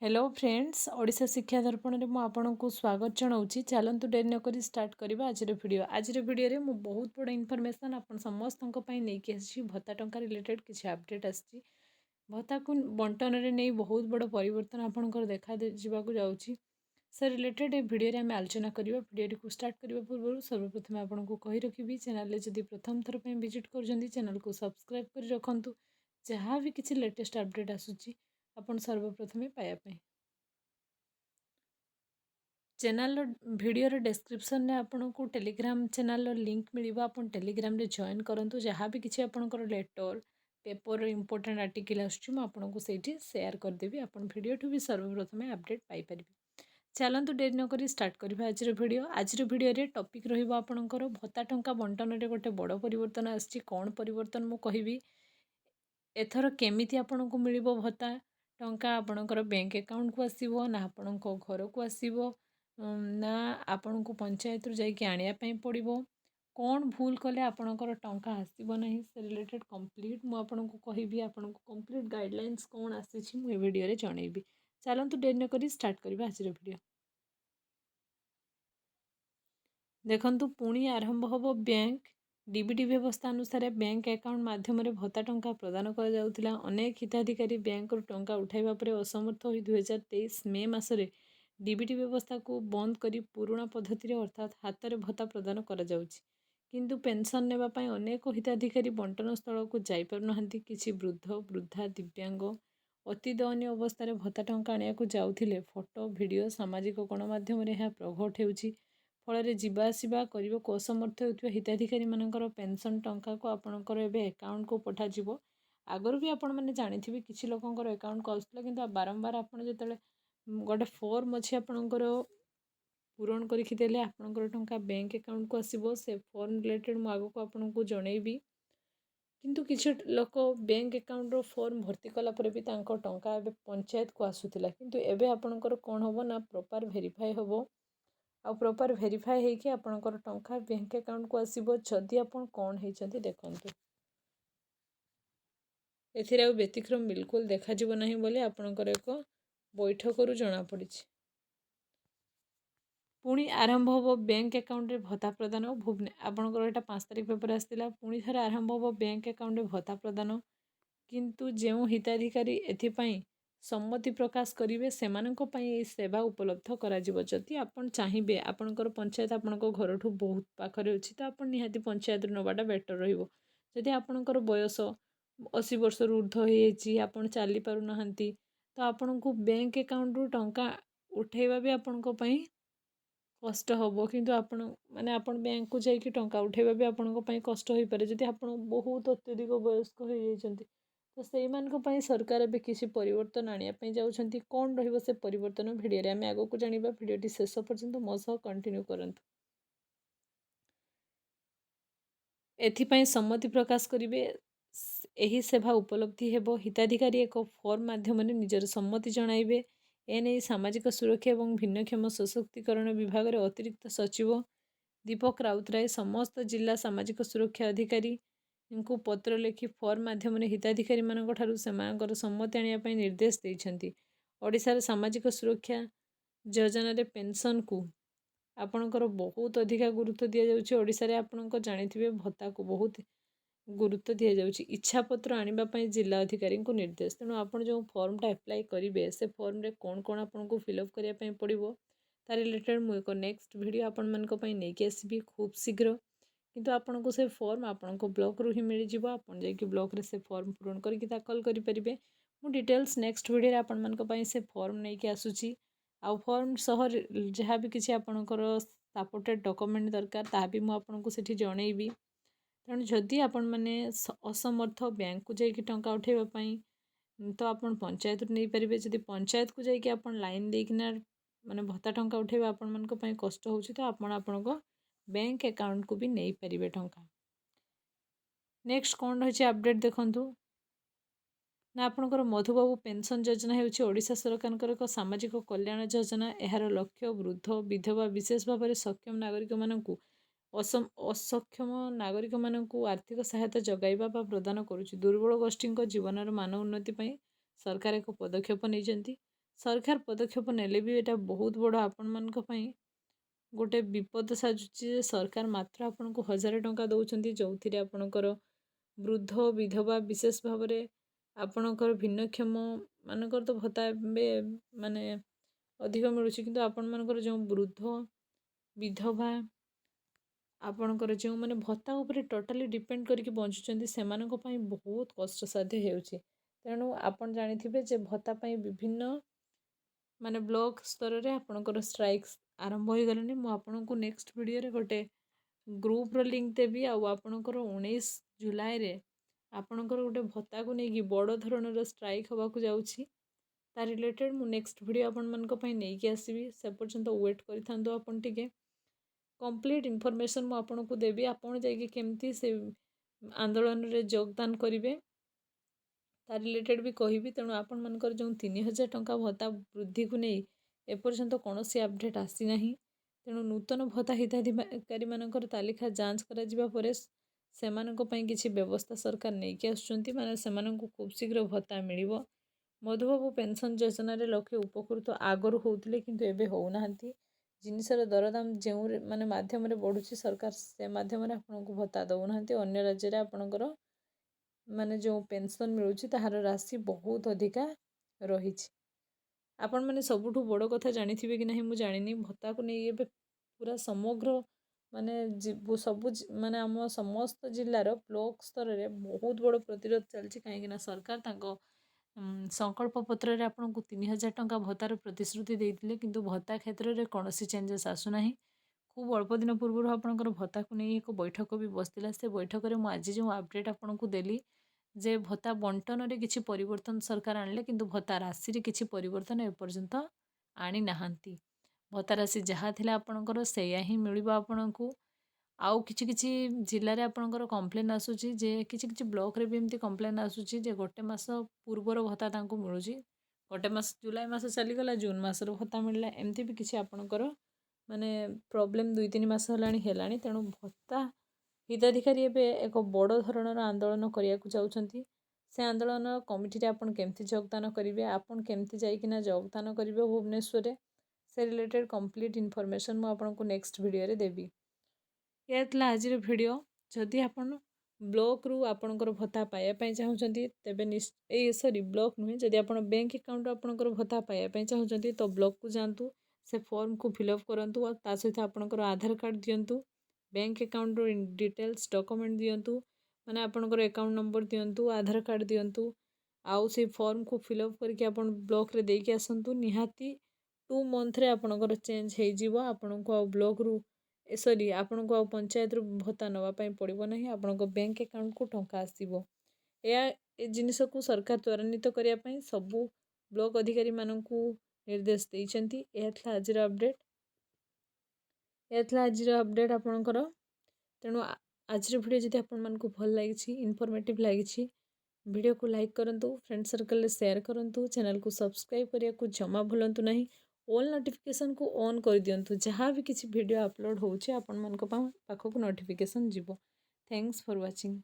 Hello friends Odisha शिक्षा दर्पण में आपको स्वागत जनाऊँगी। चलतु डेरी नक स्टार्ट करवा आज भिडियो रे मु बहुत बड़ा इनफॉरमेशन आप समस्त नहीं आसी भत्ता टंका रिलेटेड किसी अपडेट आसी भत्ता को बंटन नहीं बहुत बड़ परिवर्तन आपंकर देखा जावाक जाऊँगी से रिलेटेड भिडियो आम आलोचना करवा भिडियो को स्टार्ट करने पूर्व सर्वप्रथम आपको कही रखी चैनल जदि प्रथम थर पर विजिट कर चैनल को सब्सक्राइब कर रखु जहाँ भी किसी लेटेस्ट अपडेट आसूँ आपण सर्वप्रथमे पाइबापी चैनल भिडियो डिस्क्रिप्शन में आपन को टेलीग्राम चैनल लिंक मिल आप टेलीग्राम रे जॉइन करूँ जहाँ भी किसी आपंकर लेटर पेपर इंपोर्टेंट आर्टिकल आपको से सेयार करदेवी आप भिडियो भी सर्वप्रथमे अपडेट पाइपर। चलतु डेरी नक स्टार्ट करवा आज भिडियो टॉपिक रहिबा आपनकर भत्ता टंका बंटन रे गोटे बड़ परिवर्तन आछि कौन परिवर्तन मु कहिबी एथर केमिति आपनको मिलिबो भत्ता टंका आपणकर बैंक अकाउंट को आसीबो ना आपणको घर को आसीबो ना आपनको पंचायत रु जाइके आनिया पई पड़िबो कौन भूल कले आपणकर टंका आसीबो नहीं से रिलेटेड कंप्लीट मु आपनको कहिबी आपनको कंप्लीट गाइडलाइंस कौन आसीछि मु ए वीडियो रे जणैबी। चलंतु डेरी न करी स्टार्ट करबा आज वीडियो। देखंतु पुणी आरंभ होबो बैंक डीबीटी व्यवस्था अनुसार बैंक अकाउंट माध्यम भत्ता टंका प्रदान करा जाउथिला। अनेक हिताधिकारी बैंक टंका उठाइबा परे असमर्थ होई 2023 मे मासरे डीबीटी व्यवस्था को बंद करी पुराणा पद्धति अर्थात हाथ में भत्ता प्रदान करा जाउछि। किंतु पेंशन नेबा पई अनेक हिताधिकारी बंटन स्थल को जाई पारुनाहांती। किछि वृद्ध वृद्धा दिव्यांग अति दयनीय अवस्था भत्ता टंका आनिया को जाउथिले फोटो वीडियो सामाजिक गणमाध्यम रे प्रघट हेउछि फल जीवा आसवा करने को असमर्थ होता हिताधिकारी मानकर पेंशन टंका को आपणकर एवं अकाउंट को पठाଯିବ। आगर भी आपण मैंने जानी किसी लोकंर अकाउंट को आसला कि बारंबार आपड़ जो गोटे फॉर्म अच्छी आपणकर पूरण करदेले आपणकर टंका बैंक अकाउंट को आसो से फॉर्म रिलेटेड मु आगक आपको जनइबी। किंतु किसी लोक बैंक अकाउंट फॉर्म भर्ती कलापर भी टंका ए पंचायत को आसूला किंतु एबे आपणकर कौन हम ना प्रॉपर वेरीफाई हम आ प्रॉपर वेरीफाई होइकि आपणकर टंका बैंक अकाउंट को आसीबो जदि आपण कौन होइचंती देखंतु एथिरे आ व्यतिक्रम बिल्कुल देखा जिवो नाही बोले आपणकर एक बैठकरू जना पड़िछि। पुणी आरंभ होबो बैंक अकाउंट रे भत्ता प्रदान भुवने आपणकर एटा 5 तारिख पेपर आस्तिला पुणी थरे आरंभ होबो बैंक अकाउंट रे भत्ता प्रदान किंतु जेउ हिताधिकारी एथिपाई सम्मति प्रकाश करेंगे से सेवा उपलब्ध करी आपन चाहिए आपणकर पंचायत आपण घर बहुत पाखरे अच्छी तो आप निहाती पंचायत नवाटा बेटर रही आपणकर बयस 80 वर्ष ऊर्ध हो चली पारना तो आपण को बैंक अकाउंट रु टंका उठेवा भी आपण कष्ट हम किंतु आपण माने आपण बैंक को जाइए टंका उठेवा भी आपण कष्ट हो पारे जदि आप बहुत अत्यधिक वयस्क हो तो से सरकार ए किसी परिवर्तन आने जाऊँच कौन रे परिवर्तन भिडियो आम आग को जाना भिडियो शेष पर्यंत मो सह कंटिन्यू करंतु। एथिपाई सम्मति प्रकाश करेंगे यही सेवा उपलब्धि हेबो हिताधिकारी एक फॉर्म माध्यम निजर सम्मति जणाइबे एने सामाजिक सुरक्षा और भिन्नक्षम सशक्तिकरण विभाग रे अतिरिक्त सचिव दीपक राउतराय समस्त जिला सामाजिक सुरक्षा अधिकारी इनको पत्र लिखि फॉर्म माध्यम हिताधिकारी मानक सम्मति आने निर्देश देइछंती। ओडिशार सामाजिक सुरक्षा योजना रे पेंशन को आपणकर बहुत अधिका गुरुत्व दि जाउछि। ओडिशा रे आपणक जानिथिबे भत्ता को बहुत गुरुत्व दि जाउछि। इच्छा पत्र आनिबा पई जिला अधिकारी को निर्देश तेणु आपण जो फॉर्मटा अप्लाई करेंगे से फॉर्म रे कौन कौन आपको फिलअप करिया पई पड़िबो तार रिलेटेड मु एक नेक्स्ट वीडियो आपण मानक पई नेकी आसीबी खूब शीघ्र किंतु आपको से फॉर्म आपको ब्लॉक रू ही मिल जाव आप ब्लॉक रे से फॉर्म पूरण करके दाखल करेंगे। मु डिटेल्स नेक्स्ट वीडियो आपण मानक पई से फॉर्म नहीं आसूची आ फॉर्म सह जहाँ भी किसी आपणकर सपोर्टेड डॉक्यूमेंट दरकार ता भी मु आपको सेठी जनइबी। तेणु जदि आपण मैंने असमर्थ बैंक को जाइए टंका उठेबापी तो आपण पंचायत नहीं पारे जदि पंचायत को जाइए आप लाइन देकिना माने भत्ता टंका उठेबा आपण मानक पई कष्ट होउछि तो आपण आपणको बैंक अकाउंट को भी नहीं पारे टंका। नेक्स्ट कौन रही अपडेट देखंतु ना आपणकर मधुबाबू पेंशन योजना होउछि ओडिशा सरकार एक सामाजिक कल्याण योजना। यार लक्ष्य वृद्ध विधवा विशेष भाव में सक्षम नागरिक मानकु असक्षम नागरिक मानकु आर्थिक सहायता जगाइबा बा प्रदान करुछि। दुर्बल गोष्ठी जीवन मान उन्नति सरकार एक पदक्षेप नहीं सरकार पदक्षेप नेले भी एटा बहुत बड़ आपण गोटे विपद साजुची जे सरकार मात्र आपण को 1000 टंका दौरान जो आपणकर वृद्ध विधवा विशेष भाव में आपणकर भिन्नक्षम मानकर तो भत्ता माने अधिक मिलूँ कि आपण मानकर जो वृद्ध विधवा आपणकर जो मैंने भत्ता उपरे टोटाली डिपेंड करके बंचुंट से बहुत कष्टसाध्य होउछि। तेणु आपण जानिथिबे जे भत्ता पाई विभिन्न माने ब्लॉक स्तर रे आपणकर स्ट्राइक्स आरंभ हो गलानी। मु आपनको नेक्स्ट वीडियो रे गोटे ग्रुप रो लिंक देबी आ आपणकर 19 जुलाई रे आपणकर गोटे भत्ता को नेकी बड़ धरणर स्ट्राइक होबा को जाउछि। ता रिलेटेड मु नेक्स्ट वीडियो आपण मानको पई नेकी आसीबी। से पर्यंत वेट करिथांदो आपण टिके कंप्लीट इन्फॉर्मेशन मु आपनको देबी। आपण जाईकी केमती से आंदोलन रे योगदान करिवे ता रिलेटेड भी कहबी। तेणु आपण मानकर जो 3000 टंका भत्ता वृद्धि को नहीं एपर्यंत कौन सी अपडेट आसी ना। तेणु नूतन भत्ता हिताधिकारी मानकर तालिका जांच करा जिबा परे सेमानक पई किछि व्यवस्था सरकार नहीं कि आसुचंती माने सेमानक खूब शीघ्र भत्ता मिलिबो। मधुबाबू पेंशन योजना रे लोके उपकृत आगरु होउतले किंतु एबे होउनाहंती। जिनिसर दरदाम जो माने माध्यम रे बढ़ुची सरकार से माध्यम रे आपनको भत्ता दउनाहंती। अन्य राज्य रे आपनकर माने जो पेंशन मिलूची ताहार राशि बहुत अधिका रहिछि। आपण माने सबुठु बड़ कथा जानिथिबे कि नहीं मु जानिनी। भत्ता को नहीं एबे पूरा समग्र माने सबु माने आम समस्त जिल्लार ब्लॉक स्तर रे बहुत बड़ प्रतिरोध चलछि। कहीं सरकार तांको संकल्प पत्र रे आपनको 3000 टंका भत्तार प्रतिश्रुति देइतिले किंतु भत्ता क्षेत्र रे कोनोसी चेंजेस आसुनाही। खूब अल्प दिन पूर्व आपणकर भत्ता को नहीं एक बैठक भी बसला। से बैठक में मुझे जो अपडेट आपको देली जे भत्ता बंटन रे किछि परिवर्तन सरकार आणले किंतु भत्ता राशि रे किछि परिवर्तन एपर्यंत आनी नाहांती। भत्ता राशि जहाँ थिला आपणकर सेया ही मिलिबो आपणको। आउ किछि किछि जिल्ला रे आपणकर कंप्लेन आसुची जे किछि किछि ब्लॉक रे भी एमती कंप्लेन आसुची जे गोटे मास पूर्वर भत्ता तांको मिलुची। गोटे मास जुलाई मास चली गला जून मास रो भत्ता मिलला एमती भी किछि आपणकर माने प्रॉब्लम 2-3 मास हेलाणी। तेणु भत्ता हिताधिकारी एबे एक बड़ धरणर आंदोलन करिया को जाउछंती। से आंदोलन कमिटी रे आपण केमती योगदान करिवे आपण केमती जाइकिना योगदान करिवे भुवनेश्वर रे से रिलेटेड कंप्लीट इन्फॉर्मेशन मु आपनको नेक्स्ट वीडियो रे देबी। या तला आजिर वीडियो जदि आपण ब्लॉक रु आपणकर भत्ता पाया पई चाहुचंती तेबे ए सॉरी ब्लॉक नुहे जदि आपण बैंक अकाउंट आपणकर भत्ता पाया पई चाहुचंती तो ब्लॉक को जांतु से फॉर्म को फिलअप करंतु और ता सहित आपणकर आधार कार्ड दियंतु बैंक अकाउंट रो डिटेल्स डॉक्यूमेंट दियंतु माने आपणकर अकाउंट नंबर दियंतु आधार कार्ड दियंतु आउ से फॉर्म को फिलअप करके आपण ब्लॉक रे देके आसंतु। निहाती 2 मंथ रे आपणकर चेंज हे जिवो आपणको आ ब्लॉक रु सॉरी आपणको आ पंचायत रु भत्ता नवा पई पड़िबो नहीं आपणको बैंक अकाउंट को टंका आसीबो। ए जिनिस को सरकार त्वरान्वित करिया पई सबु ब्लॉक अधिकारी माननकु निर्देश देइचंती। एथला आजिर अपडेट आपणकर। तेणु आजिर वीडियो जदि आपण मानकु भल लागिछि इन्फॉर्मेटिव लागिछि वीडियो को लाइक करंतु फ्रेंड सर्कल रे शेयर करंतु चैनल को सब्सक्राइब करिया को जमा भूलंतु नहीं। ऑल नोटिफिकेशन को ऑन कर दियंतु जहाँ भी किसी वीडियो अपलोड होउछि आपण मानक पाखक नोटिफिकेशन जिवो। Thanks for watching.